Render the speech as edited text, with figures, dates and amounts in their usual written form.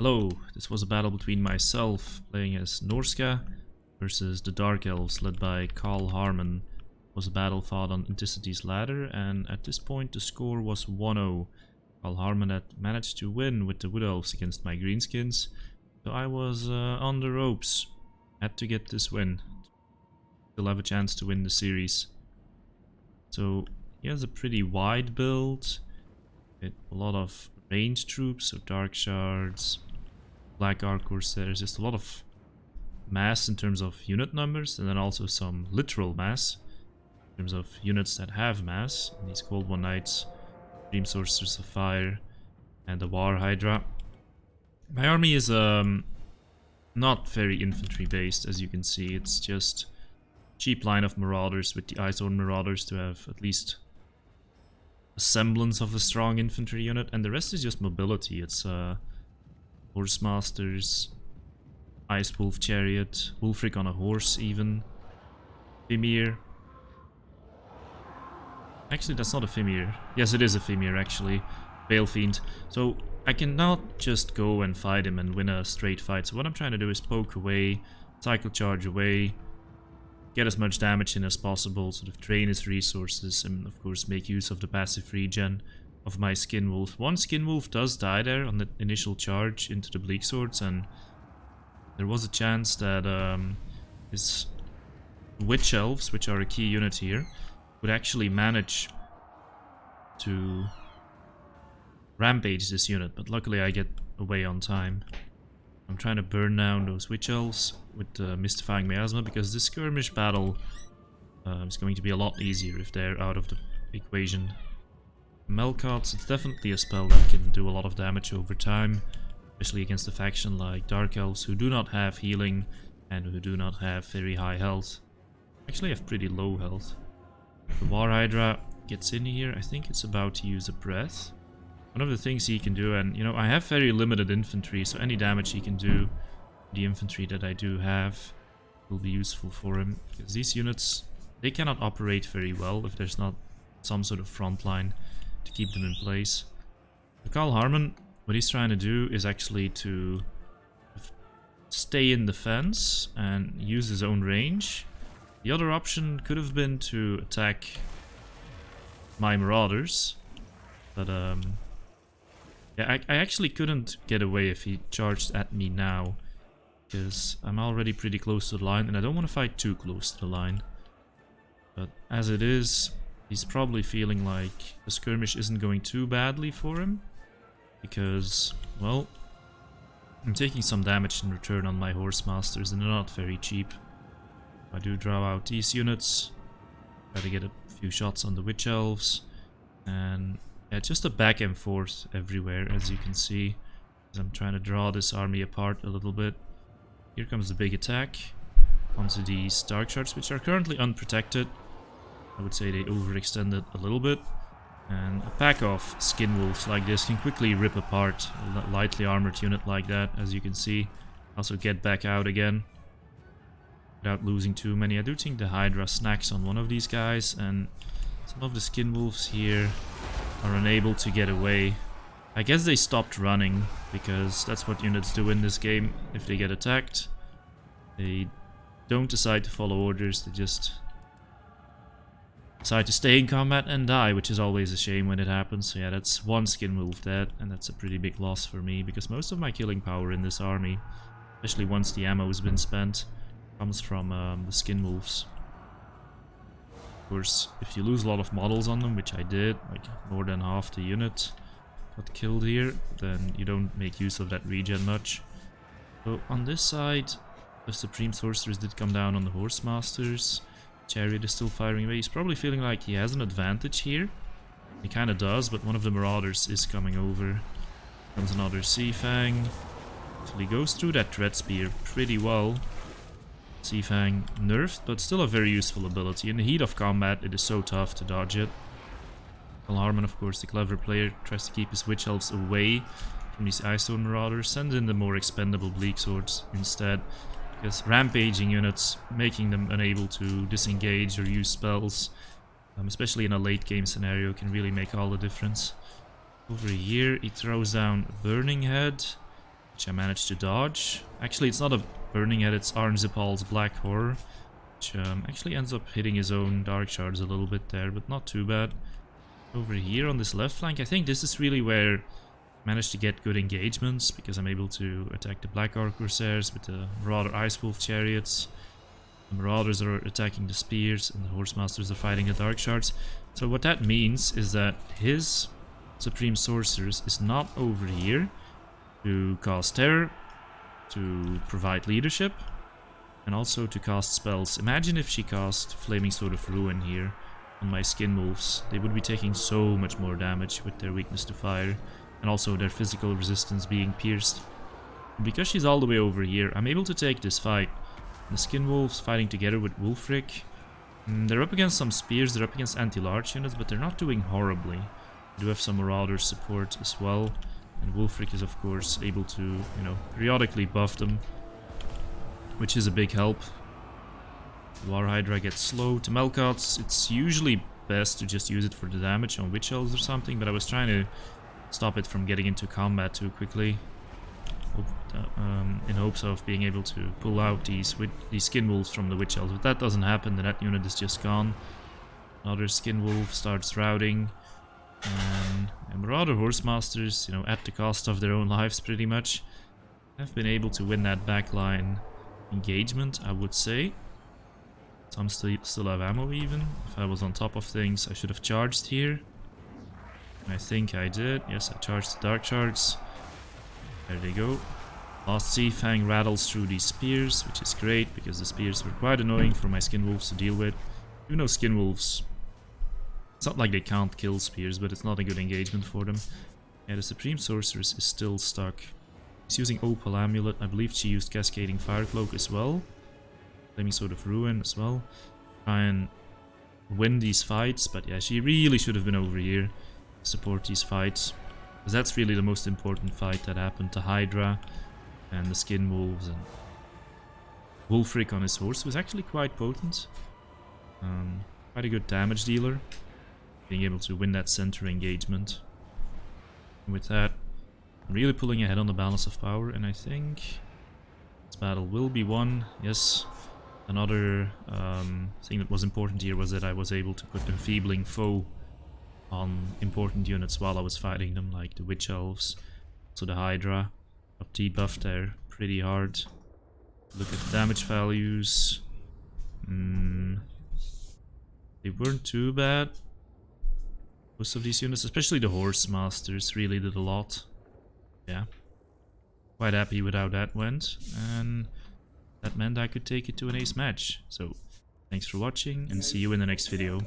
Hello, this was a battle between myself playing as Norska versus the Dark Elves led by Kaalhaarman. It was a battle fought on Enticity's ladder, and at this point the score was 1-0. Kaalhaarman had managed to win with the Wood Elves against my Greenskins, so I was on the ropes. Had to get this win. Still have a chance to win the series. So he has a pretty wide build, with a lot of ranged troops, so Dark Shards, Black Arc Corsairs, just a lot of mass in terms of unit numbers, and then also some literal mass in terms of units that have mass. And these Cold One Knights, Dream Sorcerers of Fire, and the War Hydra. My army is not very infantry based, as you can see. It's just a cheap line of Marauders with the Ice Horn Marauders to have at least a semblance of a strong infantry unit, and the rest is just mobility. It's Horsemasters, Ice Wolf Chariot, Wulfrik on a horse even, Fimir. Actually, that's not a Fimir. Yes, it is a Fimir actually. Balefiend. So I cannot just go and fight him and win a straight fight. So what I'm trying to do is poke away, cycle charge away, get as much damage in as possible, sort of drain his resources, and of course make use of the passive regen of my Skin Wolf. One Skin Wolf does die there on the initial charge into the Bleak Swords, and there was a chance that his Witch Elves, which are a key unit here, would actually manage to rampage this unit, but luckily I get away on time. I'm trying to burn down those Witch Elves with Mystifying Miasma, because this skirmish battle is going to be a lot easier if they're out of the equation. Melkots, it's definitely a spell that can do a lot of damage over time, especially against a faction like Dark Elves who do not have healing and who do not have very high health. Actually have pretty low health. The War Hydra gets in here. I think it's about to use a breath. One of the things he can do, and you know, I have very limited infantry, so any damage he can do, the infantry that I do have, will be useful for him. Because these units, they cannot operate very well if there's not some sort of front line to keep them in place. For Kaalhaarman, what he's trying to do is actually to stay in defense and use his own range. The other option could have been to attack my Marauders, but yeah, I actually couldn't get away if he charged at me now, because I'm already pretty close to the line and I don't want to fight too close to the line. But as it is, he's probably feeling like the skirmish isn't going too badly for him, because, well, I'm taking some damage in return on my Horsemasters and they're not very cheap. I do draw out these units, try to get a few shots on the Witch Elves, and yeah, just a back and forth everywhere, as you can see, as I'm trying to draw this army apart a little bit. Here comes the big attack onto these Dark Shards, which are currently unprotected. I would say they overextended a little bit, and a pack of Skin Wolves like this can quickly rip apart a lightly armored unit like that, as you can see. Also get back out again without losing too many. I do think the Hydra snacks on one of these guys, and some of the Skin Wolves here are unable to get away. I guess they stopped running, because that's what units do in this game. If they get attacked, they don't decide to follow orders, they just decide to stay in combat and die, which is always a shame when it happens. So yeah, that's one Skin Wolf dead, and that's a pretty big loss for me, because most of my killing power in this army, especially once the ammo has been spent, comes from the Skin Wolves. Of course, if you lose a lot of models on them, which I did, like more than half the unit got killed here, then you don't make use of that regen much. So on this side, the Supreme Sorcerers did come down on the Horsemasters. Chariot is still firing away. He's probably feeling like he has an advantage here. He kind of does, but one of the Marauders is coming over. Comes another Sea Fang. So he goes through that Dread Spear pretty well. Sea Fang nerfed, but still a very useful ability. In the heat of combat, it is so tough to dodge it. Kaalhaarman, of course, the clever player, tries to keep his Witch Elves away from these Ice Horn Marauders, sends in the more expendable Bleak Swords instead, because rampaging units, making them unable to disengage or use spells, especially in a late game scenario, can really make all the difference. Over here, he throws down Burning Head. which I managed to dodge. Actually, it's not a Burning Head, it's Arnzipal's Black Horror, which actually ends up hitting his own Dark Shards a little bit there, but not too bad. Over here on this left flank, I think this is really where I managed to get good engagements, because I'm able to attack the Black Arc Corsairs with the Marauder Ice Wolf Chariots. The Marauders are attacking the Spears, and the Horsemasters are fighting the Dark Shards. So what that means is that his Supreme Sorceress is not over here to cause terror, to provide leadership, and also to cast spells. Imagine if she cast Flaming Sword of Ruin here on my Skin Wolves. They would be taking so much more damage with their weakness to fire, and also their physical resistance being pierced. And because she's all the way over here, I'm able to take this fight. The Skin Wolves fighting together with Wulfrik. They're up against some Spears, they're up against anti-large units, but they're not doing horribly. They do have some Marauder support as well. And Wulfrik is of course able to, you know, periodically buff them, which is a big help. War Hydra gets slow. To Melkots, it's usually best to just use it for the damage on Witch Elves or something, but I was trying to stop it from getting into combat too quickly, in hopes of being able to pull out these Skin Wolves from the Witch Elves. But that doesn't happen, then that unit is just gone. Another Skin Wolf starts routing. And Marauder Horsemasters, you know, at the cost of their own lives pretty much, have been able to win that backline engagement, I would say. Some still have ammo even. If I was on top of things, I should have charged here. And I think I did. Yes, I charged the Dark Shards. There they go. Last Sea Fang rattles through these Spears, which is great, because the Spears were quite annoying for my Skin Wolves to deal with. Even though Skin Wolves, it's not like they can't kill Spears, but it's not a good engagement for them. Yeah, the Supreme Sorceress is still stuck. She's using Opal Amulet. I believe she used Cascading Fire Cloak as well. Flaming Sword of Ruin as well. Try and win these fights, but yeah, she really should have been over here to support these fights. Because that's really the most important fight that happened to Hydra and the Skin Wolves. And Wulfrik on his horse was actually quite potent. Quite a good damage dealer. Being able to win that center engagement. And with that, I'm really pulling ahead on the balance of power, and I think this battle will be won. Yes. Another thing that was important here was that I was able to put Enfeebling Foe on important units while I was fighting them, like the Witch Elves. So the Hydra got debuffed there pretty hard. Look at the damage values. They weren't too bad. Most of these units, especially the Horse Masters, really did a lot. Yeah. Quite happy with how that went. And that meant I could take it to an ace match. So, thanks for watching and see you in the next video.